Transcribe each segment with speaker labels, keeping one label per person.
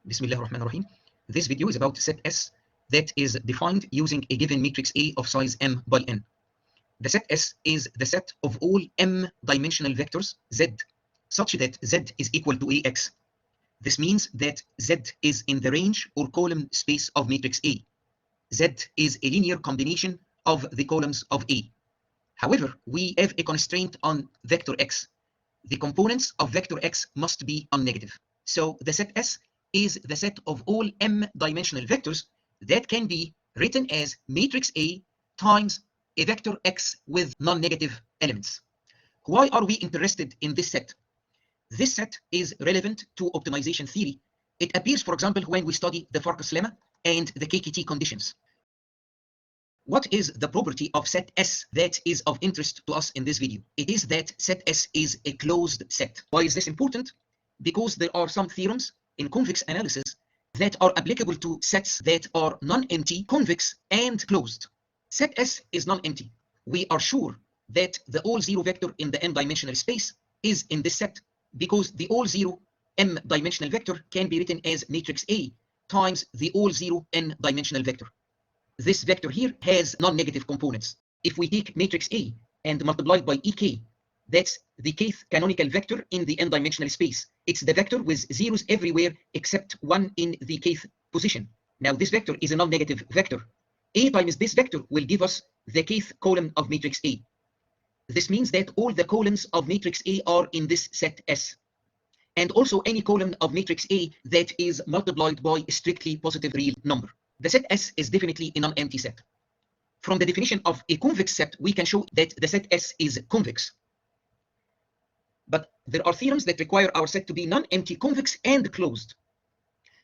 Speaker 1: Bismillah ar-Rahman ar-Rahim. This video is about set S that is defined using a given matrix A of size m by n. The set S is the set of all m-dimensional vectors z such that z is equal to ax. This means that z is in the range or column space of matrix A. Z is a linear combination of the columns of A. However, we have a constraint on vector x. The components of vector x must be unnegative. So the set S is the set of all m-dimensional vectors that can be written as matrix A times a vector x with non-negative elements. Why are we interested in this set? This set is relevant to optimization theory. It appears, for example, when we study the Farkas lemma and the KKT conditions. What is the property of set S that is of interest to us in this video? It is that set S is a closed set. Why is this important? Because there are some theorems in convex analysis that are applicable to sets that are non-empty, convex, and closed. Set S is non-empty. We are sure that the all zero vector in the n-dimensional space is in this set because the all zero m-dimensional vector can be written as matrix A times the all zero n-dimensional vector. This vector here has non-negative components. If we take matrix A and multiply it by EK, that's the kth canonical vector in the n-dimensional space. It's the vector with zeros everywhere except one in the kth position. Now this vector is a non-negative vector. A times this vector will give us the kth column of matrix A. This means that all the columns of matrix A are in this set S. And also any column of matrix A that is multiplied by a strictly positive real number. The set S is definitely a non-empty set. From the definition of a convex set, we can show that the set S is convex. But there are theorems that require our set to be non-empty, convex, and closed.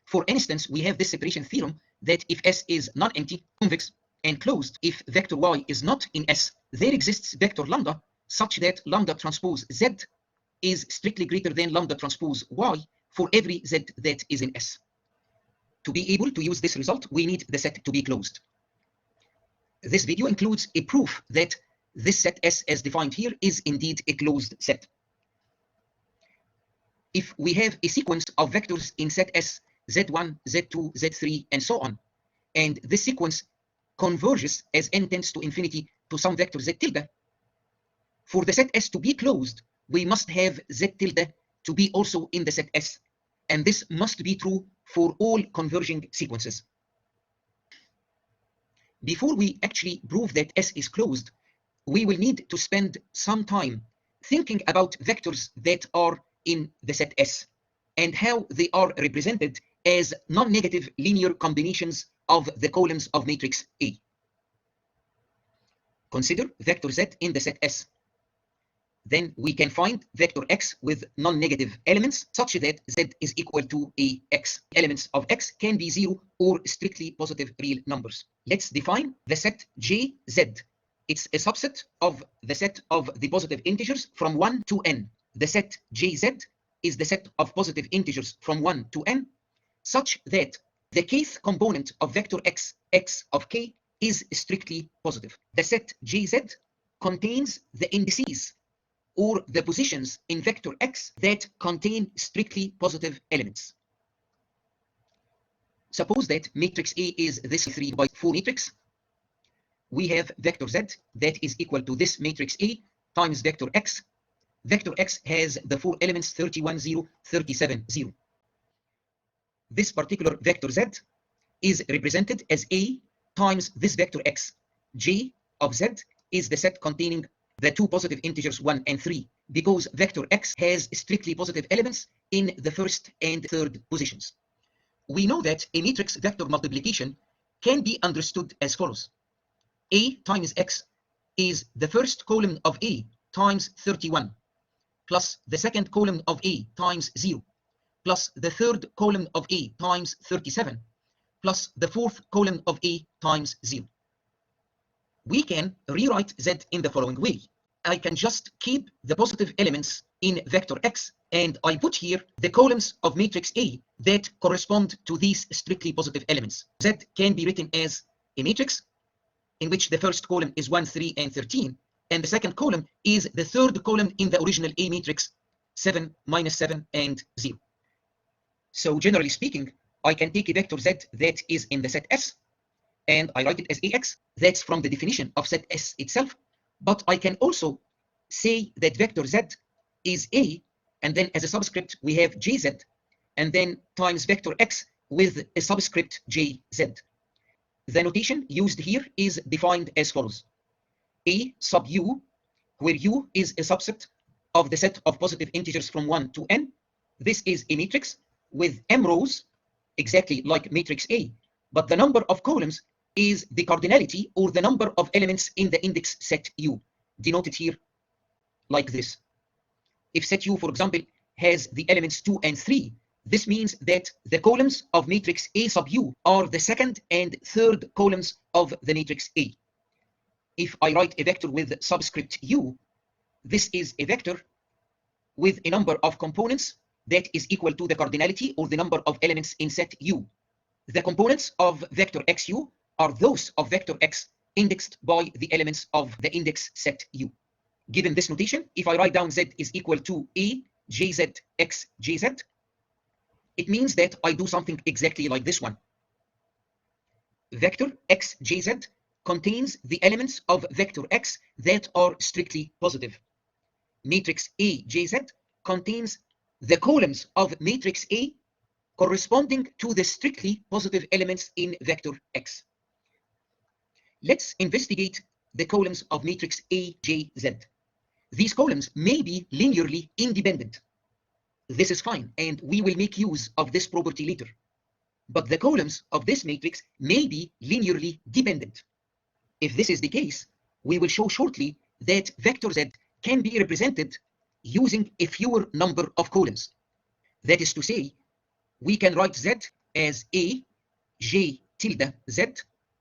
Speaker 1: For instance, we have this separation theorem that if S is non-empty, convex, and closed, if vector Y is not in S, there exists vector lambda such that lambda transpose Z is strictly greater than lambda transpose Y for every Z that is in S. To be able to use this result, we need the set to be closed. This video includes a proof that this set S as defined here is indeed a closed set. If we have a sequence of vectors in set S, Z1, Z2, Z3, and so on, and this sequence converges as n tends to infinity to some vector Z tilde, for the set S to be closed, we must have Z tilde to be also in the set S. And this must be true for all converging sequences. Before we actually prove that S is closed, we will need to spend some time thinking about vectors that are in the set S and how they are represented as non-negative linear combinations of the columns of matrix A. Consider vector Z in the set S. Then we can find vector x with non-negative elements such that z is equal to ax. Elements of x can be 0 or strictly positive real numbers. Let's define the set Jz. It's a subset of the set of the positive integers from 1 to n. The set Jz is the set of positive integers from 1 to n such that the kth component of vector x, x of k, is strictly positive. The set Jz contains the indices or the positions in vector x that contain strictly positive elements. Suppose that matrix A is this 3 by 4 matrix. We have vector Z that is equal to this matrix A times vector x. Vector x has the 4 elements 31, 0, 37, 0. This particular vector Z is represented as A times this vector x. J of Z is the set containing the two positive integers 1 and 3, because vector x has strictly positive elements in the first and third positions. We know that a matrix vector multiplication can be understood as follows. A times x is the first column of A times 31, plus the second column of A times 0, plus the third column of A times 37, plus the fourth column of A times 0. We can rewrite Z in the following way. I can just keep the positive elements in vector x, and I put here the columns of matrix A that correspond to these strictly positive elements. Z can be written as a matrix in which the first column is 1, 3, and 13, and the second column is the third column in the original A matrix, 7, -7, and 0. So generally speaking, I can take a vector z that is in the set S, and I write it as ax. That's from the definition of set S itself. But I can also say that vector z is a, and then as a subscript we have jz, and then times vector x with a subscript jz. The notation used here is defined as follows: a sub u, where u is a subset of the set of positive integers from 1 to n. This is a matrix with m rows, exactly like matrix A, but the number of columns is the cardinality, or the number of elements in the index set U, denoted here like this. If set U, for example, has the elements 2 and 3, this means that the columns of matrix A sub U are the second and third columns of the matrix A. If I write a vector with subscript U, this is a vector with a number of components that is equal to the cardinality, or the number of elements in set U. The components of vector xu are those of vector x indexed by the elements of the index set U. Given this notation, if I write down z is equal to a jz x jz, it means that I do something exactly like this one. Vector x jz contains the elements of vector x that are strictly positive. Matrix A jz contains the columns of matrix A corresponding to the strictly positive elements in vector x. Let's investigate the columns of matrix A, J, Z. These columns may be linearly independent. This is fine, and we will make use of this property later. But the columns of this matrix may be linearly dependent. If this is the case, we will show shortly that vector Z can be represented using a fewer number of columns. That is to say, we can write Z as A J tilde Z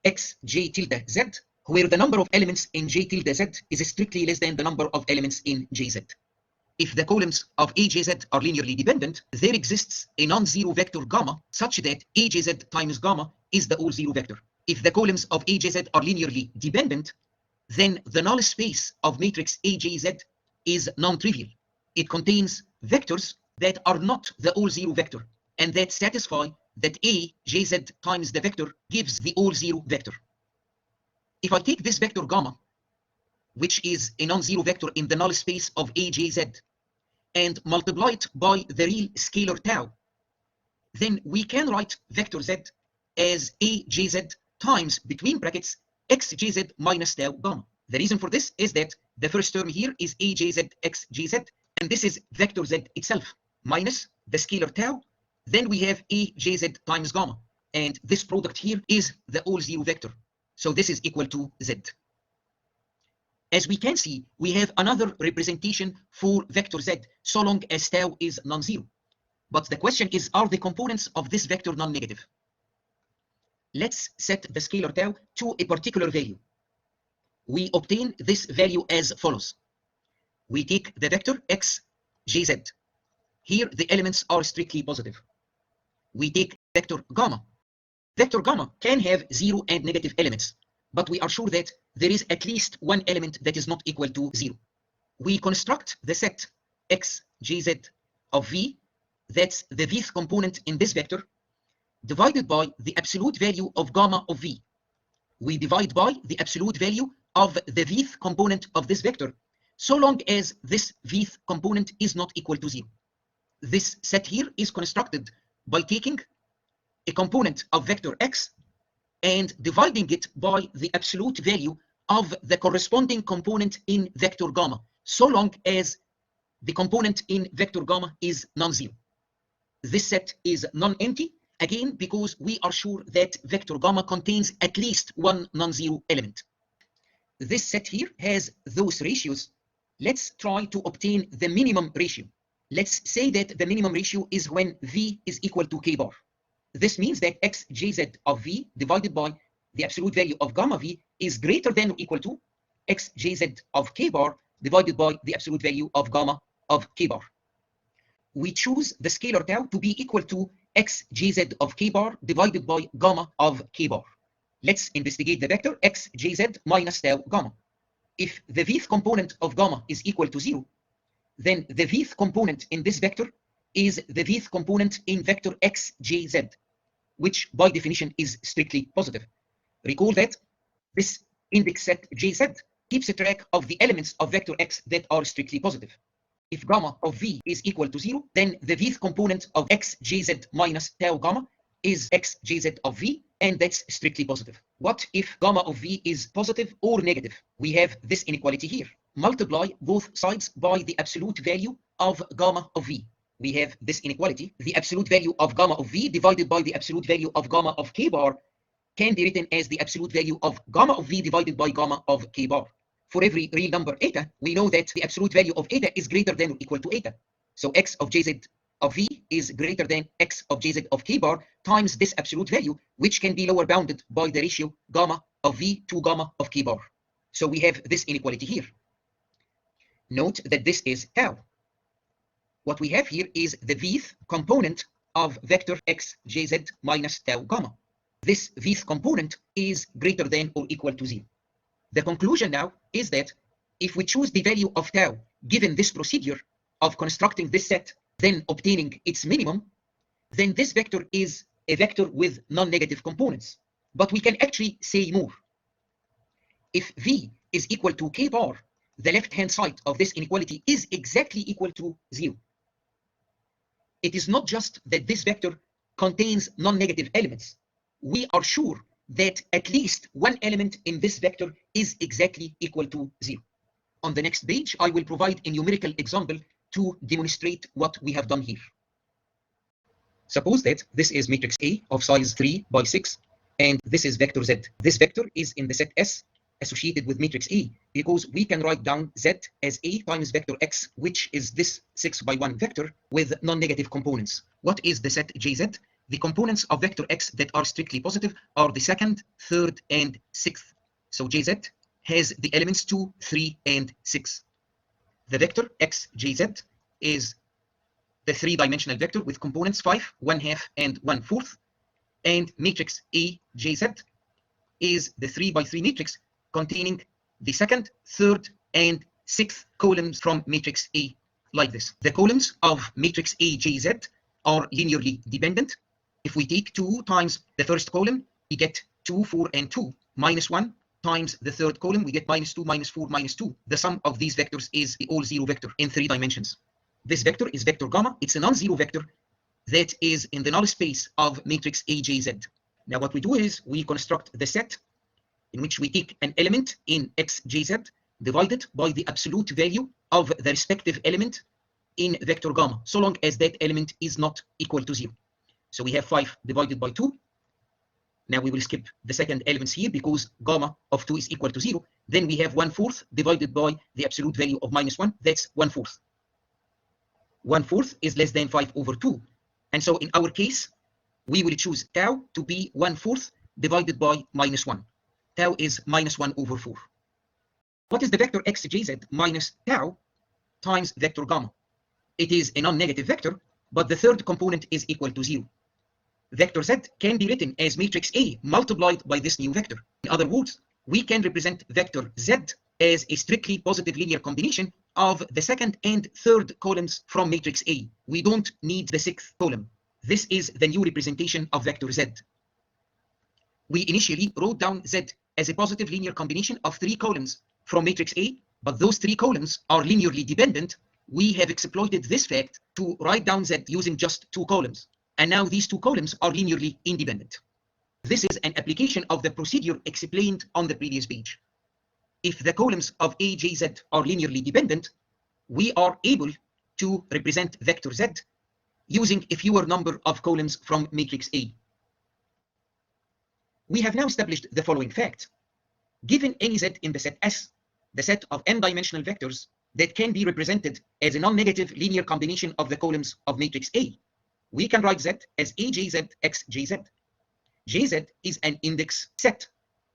Speaker 1: X J tilde Z, where the number of elements in J tilde Z is strictly less than the number of elements in JZ. If the columns of AJZ are linearly dependent, there exists a non-zero vector gamma such that AJZ times gamma is the all-zero vector. If the columns of AJZ are linearly dependent, then the null space of matrix AJZ is non-trivial. It contains vectors that are not the all-zero vector, and that satisfy that A jz times the vector gives the all-zero vector. If I take this vector gamma, which is a non-zero vector in the null space of AJZ, and multiply it by the real scalar tau, then we can write vector z as AJZ times, between brackets, xjz minus tau gamma. The reason for this is that the first term here is AJZ xjz, and this is vector z itself, minus the scalar tau. Then we have AJZ times gamma, and this product here is the all-zero vector. So this is equal to z. As we can see, we have another representation for vector z, so long as tau is non-zero. But the question is, are the components of this vector non-negative? Let's set the scalar tau to a particular value. We obtain this value as follows. We take the vector x jz. Here the elements are strictly positive. We take vector gamma. Vector gamma can have 0 and negative elements, but we are sure that there is at least one element that is not equal to 0. We construct the set x jz of v, that's the vth component in this vector, divided by the absolute value of gamma of v. We divide by the absolute value of the vth component of this vector, so long as this vth component is not equal to 0. This set here is constructed by taking a component of vector x and dividing it by the absolute value of the corresponding component in vector gamma, so long as the component in vector gamma is non-zero. This set is non-empty, again, because we are sure that vector gamma contains at least one non-zero element. This set here has those ratios. Let's try to obtain the minimum ratio. Let's say that the minimum ratio is when v is equal to k bar. This means that xjz of v divided by the absolute value of gamma v is greater than or equal to xjz of k bar divided by the absolute value of gamma of k bar. We choose the scalar tau to be equal to xjz of k bar divided by gamma of k bar. Let's investigate the vector xjz minus tau gamma. If the vth component of gamma is equal to 0, then the vth component in this vector is the vth component in vector xjz. which by definition is strictly positive. Recall that this index set JZ keeps a track of the elements of vector X that are strictly positive. If gamma of V is equal to 0, then the Vth component of xjz minus tau gamma is xjz of V, and that's strictly positive. What if gamma of V is positive or negative? We have this inequality here. Multiply both sides by the absolute value of gamma of V. We have this inequality. The absolute value of gamma of V divided by the absolute value of gamma of K bar can be written as the absolute value of gamma of V divided by gamma of K bar. For every real number eta, we know that the absolute value of eta is greater than or equal to eta. So x of jz of V is greater than x of jz of K bar times this absolute value, which can be lower bounded by the ratio gamma of V to gamma of K bar. So we have this inequality here. Note that this is tau. What we have here is the Vth component of vector xjz minus tau gamma. This Vth component is greater than or equal to 0. The conclusion now is that if we choose the value of tau given this procedure of constructing this set, then obtaining its minimum, then this vector is a vector with non-negative components. But we can actually say more. If V is equal to K bar, the left-hand side of this inequality is exactly equal to 0. It is not just that this vector contains non-negative elements. We are sure that at least one element in this vector is exactly equal to 0. On the next page, I will provide a numerical example to demonstrate what we have done here. Suppose that this is matrix A of size 3 by 6, and this is vector Z. This vector is in the set S associated with matrix A because we can write down Z as A times vector X, which is this 6 by 1 vector with non-negative components. What is the set JZ? The components of vector X that are strictly positive are the second, third, and sixth. So JZ has the elements 2, 3, and 6. The vector xjz is the three-dimensional vector with components 5, 1/2, and 1/4. And matrix AJZ is the 3 by 3 matrix containing the second, third, and sixth columns from matrix A, like this. The columns of matrix AJZ are linearly dependent. If we take 2 times the first column, we get 2, 4, and 2. Minus 1 times the third column, we get -2, -4, -2. The sum of these vectors is the all-zero vector in 3 dimensions. This vector is vector gamma. It's a non-zero vector that is in the null space of matrix AJZ. Now what we do is we construct the set in which we take an element in xjz divided by the absolute value of the respective element in vector gamma, so long as that element is not equal to 0. So we have 5 divided by 2. Now we will skip the second elements here because gamma of 2 is equal to 0. Then we have 1/4 divided by the absolute value of -1. That's 1/4. 1/4 is less than 5 over 2. And so in our case, we will choose tau to be 1/4 divided by -1. Tau is -1 over 4. What is the vector xjz minus tau times vector gamma? It is a non-negative vector, but the third component is equal to 0. Vector z can be written as matrix A multiplied by this new vector. In other words, we can represent vector z as a strictly positive linear combination of the second and third columns from matrix A. We don't need the sixth column. This is the new representation of vector z. We initially wrote down z as a positive linear combination of 3 columns from matrix A, but those 3 columns are linearly dependent. We have exploited this fact to write down z using just 2 columns. And now these 2 columns are linearly independent. This is an application of the procedure explained on the previous page. If the columns of AJZ are linearly dependent, we are able to represent vector z using a fewer number of columns from matrix A. We have now established the following fact. Given any z in the set S, the set of n-dimensional vectors that can be represented as a non-negative linear combination of the columns of matrix A, we can write z as AJZ xjz. Jz is an index set.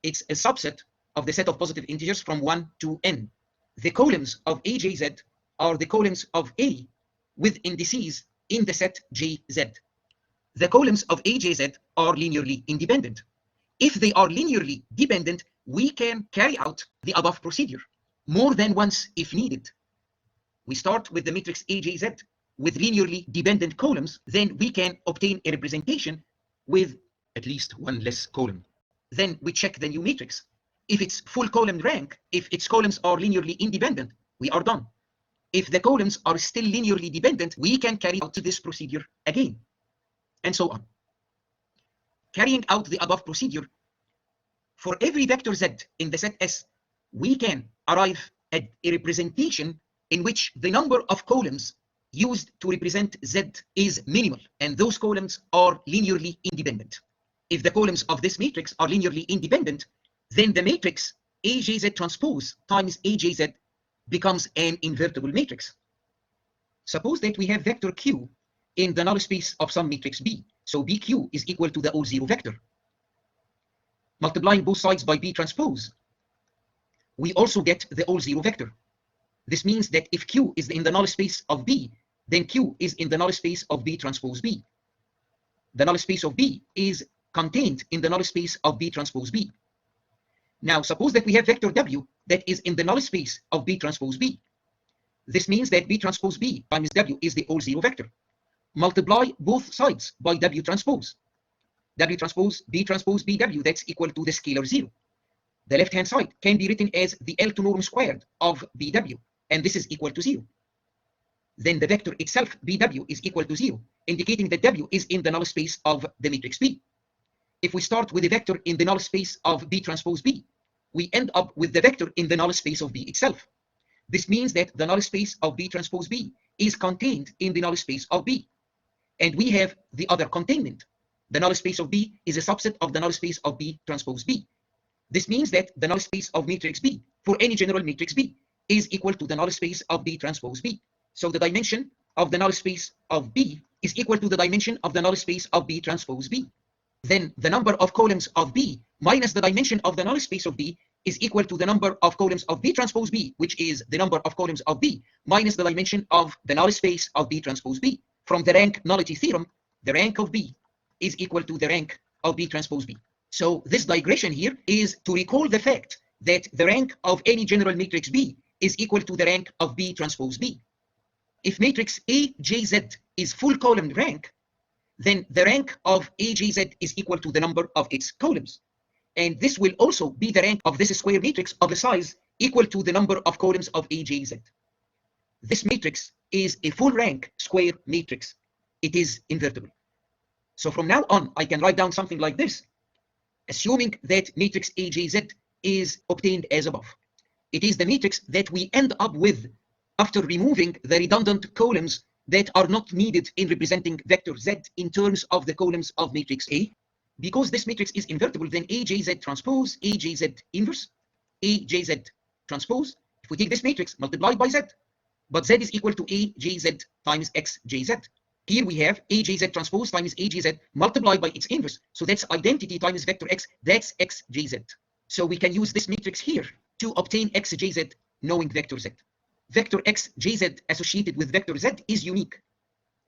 Speaker 1: It's a subset of the set of positive integers from 1 to n. The columns of AJZ are the columns of A with indices in the set Jz. The columns of AJZ are linearly independent. If they are linearly dependent, we can carry out the above procedure more than once if needed. We start with the matrix AJZ with linearly dependent columns, then we can obtain a representation with at least one less column. Then we check the new matrix. If it's full column rank, if its columns are linearly independent, we are done. If the columns are still linearly dependent, we can carry out this procedure again, and so on. Carrying out the above procedure, for every vector z in the set S, we can arrive at a representation in which the number of columns used to represent z is minimal, and those columns are linearly independent. If the columns of this matrix are linearly independent, then the matrix AJZ transpose times AJZ becomes an invertible matrix. Suppose that we have vector Q in the null space of some matrix B. So BQ is equal to the O0 vector. Multiplying both sides by B transpose, we also get the O0 vector. This means that if Q is in the null space of B, then Q is in the null space of B transpose B. The null space of B is contained in the null space of B transpose B. Now suppose that we have vector W that is in the null space of B transpose B. This means that B transpose B times W is the O0 vector. Multiply both sides by W transpose. W transpose BW, that's equal to the scalar 0. The left-hand side can be written as the L2 norm squared of BW, and this is equal to 0. Then the vector itself, BW, is equal to 0, indicating that W is in the null space of the matrix B. If we start with a vector in the null space of B transpose B, we end up with the vector in the null space of B itself. This means that the null space of B transpose B is contained in the null space of B. And we have the other containment. The null space of B is a subset of the null space of B transpose B. This means that the null space of matrix B for any general matrix B is equal to the null space of B transpose B. So the dimension of the null space of B is equal to the dimension of the null space of B transpose B. Then the number of columns of B minus the dimension of the null space of B is equal to the number of columns of B transpose B, which is the number of columns of B minus the dimension of the null space of B transpose B. From the rank nullity theorem, the rank of B is equal to the rank of B transpose B. So this digression here is to recall the fact that the rank of any general matrix B is equal to the rank of B transpose B. If matrix AJZ is full column rank, then the rank of AJZ is equal to the number of its columns. And this will also be the rank of this square matrix of a size equal to the number of columns of AJZ. This matrix is a full rank square matrix. It is invertible. So from now on, I can write down something like this, assuming that matrix AJZ is obtained as above. It is the matrix that we end up with after removing the redundant columns that are not needed in representing vector Z in terms of the columns of matrix A. Because this matrix is invertible, then AJZ transpose, AJZ inverse, AJZ transpose. If we take this matrix multiplied by Z, but Z is equal to AJZ times XJZ. Here we have AJZ transpose times AJZ multiplied by its inverse. So that's identity times vector X, that's XJZ. So we can use this matrix here to obtain XJZ knowing vector Z. Vector XJZ associated with vector Z is unique.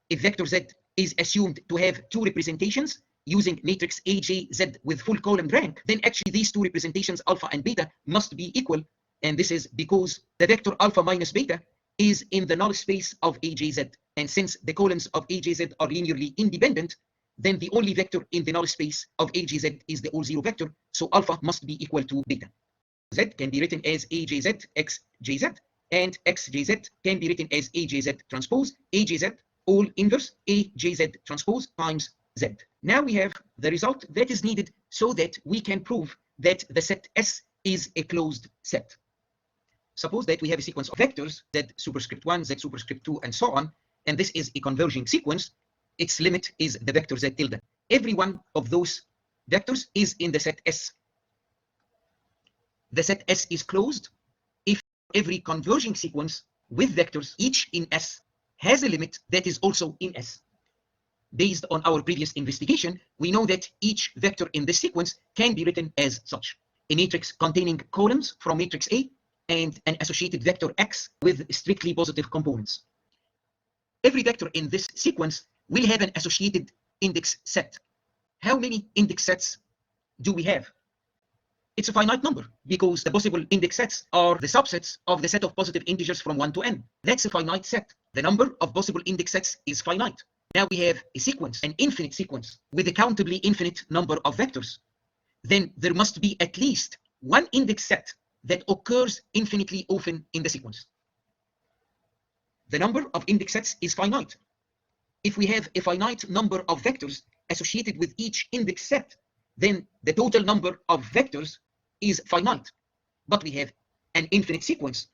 Speaker 1: If vector Z is assumed to have two representations using matrix AJZ with full column rank, then actually these two representations alpha and beta must be equal. And this is because the vector alpha minus beta is in the null space of AJZ. And since the columns of AJZ are linearly independent, then the only vector in the null space of AJZ is the O0 vector. So alpha must be equal to beta. Z can be written as AJZ XJZ, and XJZ can be written as AJZ transpose, AJZ all inverse, AJZ transpose times Z. Now we have the result that is needed so that we can prove that the set S is a closed set. Suppose that we have a sequence of vectors, Z superscript 1, Z superscript 2, and so on, and this is a converging sequence. Its limit is the vector Z tilde. Every one of those vectors is in the set S. The set S is closed if every converging sequence with vectors, each in S, has a limit that is also in S. Based on our previous investigation, we know that each vector in this sequence can be written as such: a matrix containing columns from matrix A and an associated vector X with strictly positive components. Every vector in this sequence will have an associated index set. How many index sets do we have? It's a finite number because the possible index sets are the subsets of the set of positive integers from 1 to n. That's a finite set. The number of possible index sets is finite. Now we have a sequence, an infinite sequence, with a countably infinite number of vectors. Then there must be at least one index set that occurs infinitely often in the sequence. The number of index sets is finite. If we have a finite number of vectors associated with each index set, then the total number of vectors is finite. But we have an infinite sequence.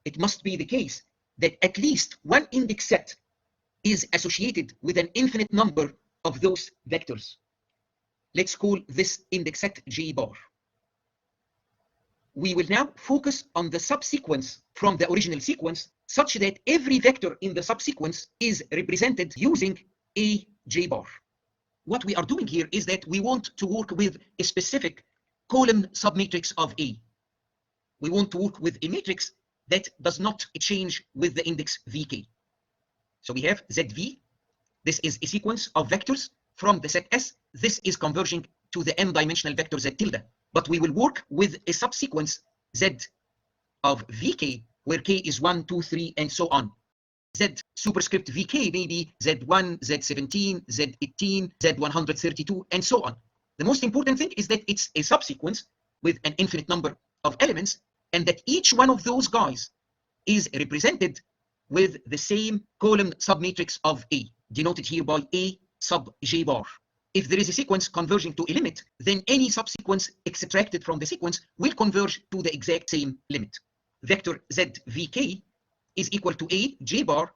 Speaker 1: It must be the case that at least one index set is associated with an infinite number of those vectors. Let's call this index set J bar. We will now focus on the subsequence from the original sequence such that every vector in the subsequence is represented using a J bar. What we are doing here is that we want to work with a specific column submatrix of A. We want to work with a matrix that does not change with the index Vk. So we have ZV. This is a sequence of vectors from the set S. This is converging to the m-dimensional vector Z tilde. But we will work with a subsequence Z of Vk, where k is 1, 2, 3, and so on. Z superscript Vk may be Z1, Z17, Z18, Z132, and so on. The most important thing is that it's a subsequence with an infinite number of elements, and that each one of those guys is represented with the same column submatrix of A, denoted here by A sub J bar. If there is a sequence converging to a limit, then any subsequence extracted from the sequence will converge to the exact same limit. Vector ZVK is equal to A J bar,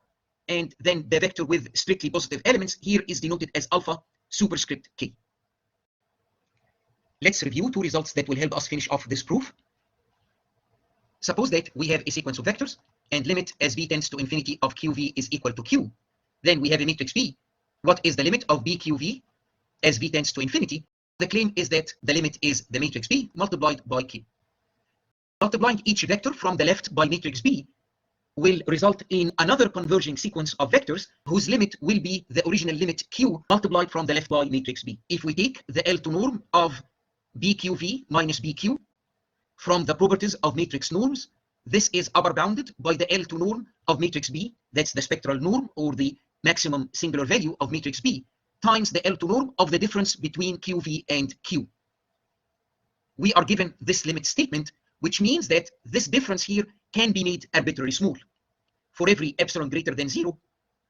Speaker 1: and then the vector with strictly positive elements here is denoted as alpha superscript K. Let's review two results that will help us finish off this proof. Suppose that we have a sequence of vectors and limit as v tends to infinity of qv is equal to q. Then we have a matrix B. What is the limit of bqv as v tends to infinity? The claim is that the limit is the matrix B multiplied by Q. Multiplying each vector from the left by matrix B will result in another converging sequence of vectors whose limit will be the original limit Q multiplied from the left by matrix B. If we take the L2 norm of BQV minus BQ from the properties of matrix norms, this is upper bounded by the L2 norm of matrix B, that's the spectral norm or the maximum singular value of matrix B, times the L2 norm of the difference between QV and Q. We are given this limit statement, which means that this difference here can be made arbitrarily small. For every epsilon greater than 0,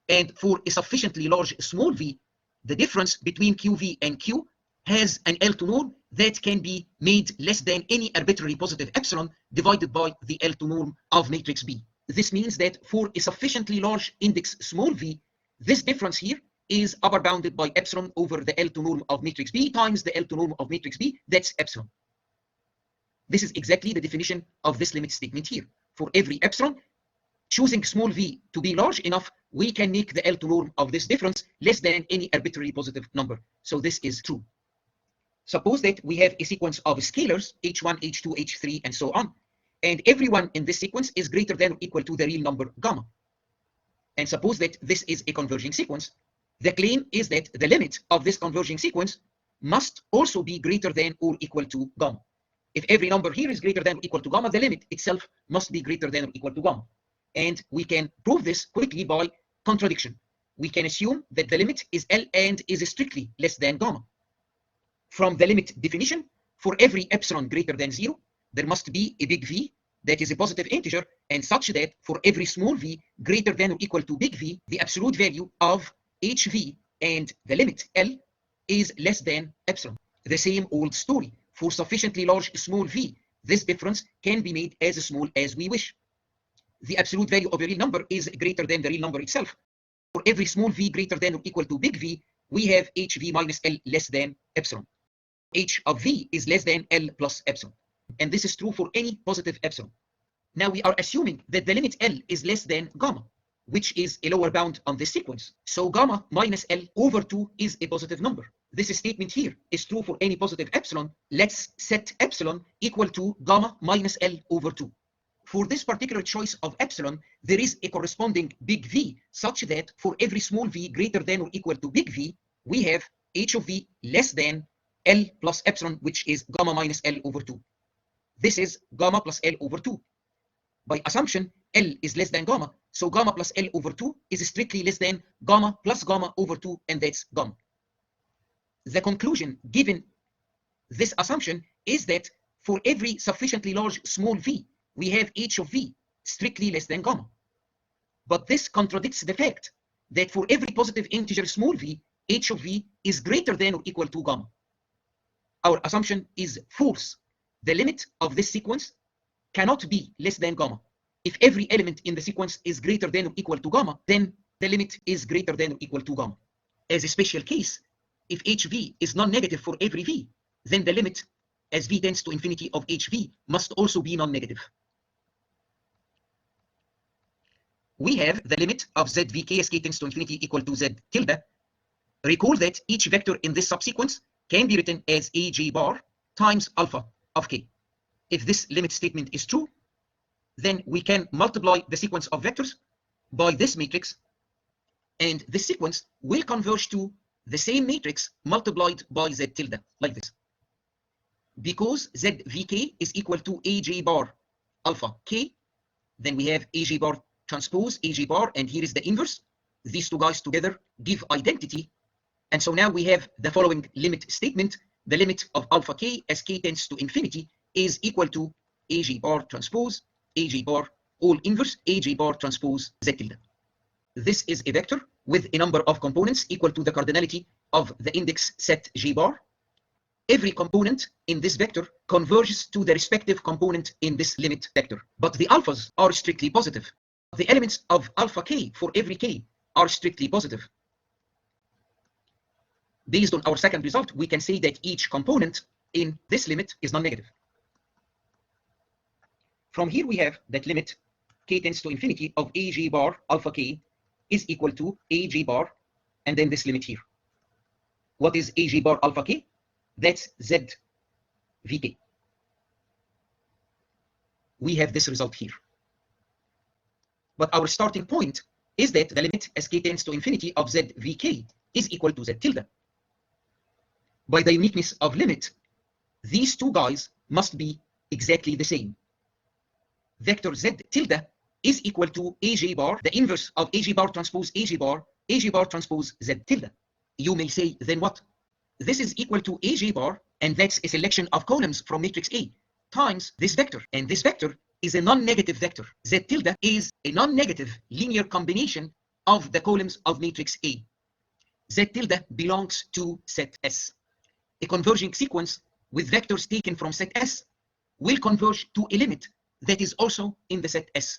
Speaker 1: and for a sufficiently large small v, the difference between QV and Q has an L2 norm that can be made less than any arbitrary positive epsilon divided by the L2 norm of matrix B. This means that for a sufficiently large index small v, this difference here is upper bounded by epsilon over the L2 norm of matrix B times the L2 norm of matrix B, that's epsilon. This is exactly the definition of this limit statement here. For every epsilon, choosing small v to be large enough, we can make the L2 norm of this difference less than any arbitrary positive number. So this is true. Suppose that we have a sequence of scalars, h1, h2, h3, and so on, and everyone in this sequence is greater than or equal to the real number gamma. And suppose that this is a converging sequence. The claim is that the limit of this converging sequence must also be greater than or equal to gamma. If every number here is greater than or equal to gamma, the limit itself must be greater than or equal to gamma. And we can prove this quickly by contradiction. We can assume that the limit is L and is strictly less than gamma. From the limit definition, for every epsilon greater than 0, there must be a big V that is a positive integer, and such that for every small v greater than or equal to big V, the absolute value of HV and the limit L is less than epsilon. The same old story. For sufficiently large small v, this difference can be made as small as we wish. The absolute value of a real number is greater than the real number itself. For every small v greater than or equal to big V, we have HV minus L less than epsilon. H of V is less than L plus epsilon. And this is true for any positive epsilon. Now we are assuming that the limit L is less than gamma, which is a lower bound on this sequence. So gamma minus L over 2 is a positive number. This statement here is true for any positive epsilon. Let's set epsilon equal to gamma minus L over 2. For this particular choice of epsilon, there is a corresponding big V, such that for every small v greater than or equal to big V, we have H of V less than L plus epsilon, which is gamma minus L over 2. This is gamma plus L over 2. By assumption, L is less than gamma, So gamma plus L over 2 is strictly less than gamma plus gamma over 2, and that's gamma. The conclusion given this assumption is that for every sufficiently large small v, we have h of v strictly less than gamma. But this contradicts the fact that for every positive integer small v, h of v is greater than or equal to gamma. Our assumption is false. The limit of this sequence cannot be less than gamma. If every element in the sequence is greater than or equal to gamma, then the limit is greater than or equal to gamma. As a special case, if hv is non-negative for every v, then the limit as v tends to infinity of hv must also be non-negative. We have the limit of z vk as k tends to infinity equal to z tilde. Recall that each vector in this subsequence can be written as aj bar times alpha of k. If this limit statement is true, then we can multiply the sequence of vectors by this matrix, and this sequence will converge to the same matrix multiplied by z tilde, like this. Because z vk is equal to aj bar alpha k, then we have aj bar transpose aj bar, and here is the inverse. These two guys together give identity, and so now we have the following limit statement. The limit of alpha k as k tends to infinity is equal to aj bar transpose aj bar all inverse aj bar transpose z tilde. This is a vector with a number of components equal to the cardinality of the index set g bar. Every component in this vector converges to the respective component in this limit vector, but the alphas are strictly positive. The elements of alpha k for every k are strictly positive. Based on our second result, we can say that each component in this limit is non-negative. From here we have that limit k tends to infinity of aj bar alpha k is equal to aj bar, and then this limit here. What is aj bar alpha k? That's z vk. We have this result here. But our starting point is that the limit as k tends to infinity of z vk is equal to z tilde. By the uniqueness of limit, these two guys must be exactly the same. Vector z tilde is equal to aj bar, the inverse of aj bar transpose aj bar transpose z tilde. You may say, then what? This is equal to aj bar, and that's a selection of columns from matrix A, times this vector, and this vector is a non-negative vector. Z tilde is a non-negative linear combination of the columns of matrix A. Z tilde belongs to set S. A converging sequence with vectors taken from set S will converge to a limit that is also in the set S.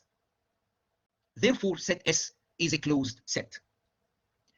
Speaker 1: Therefore, set S is a closed set.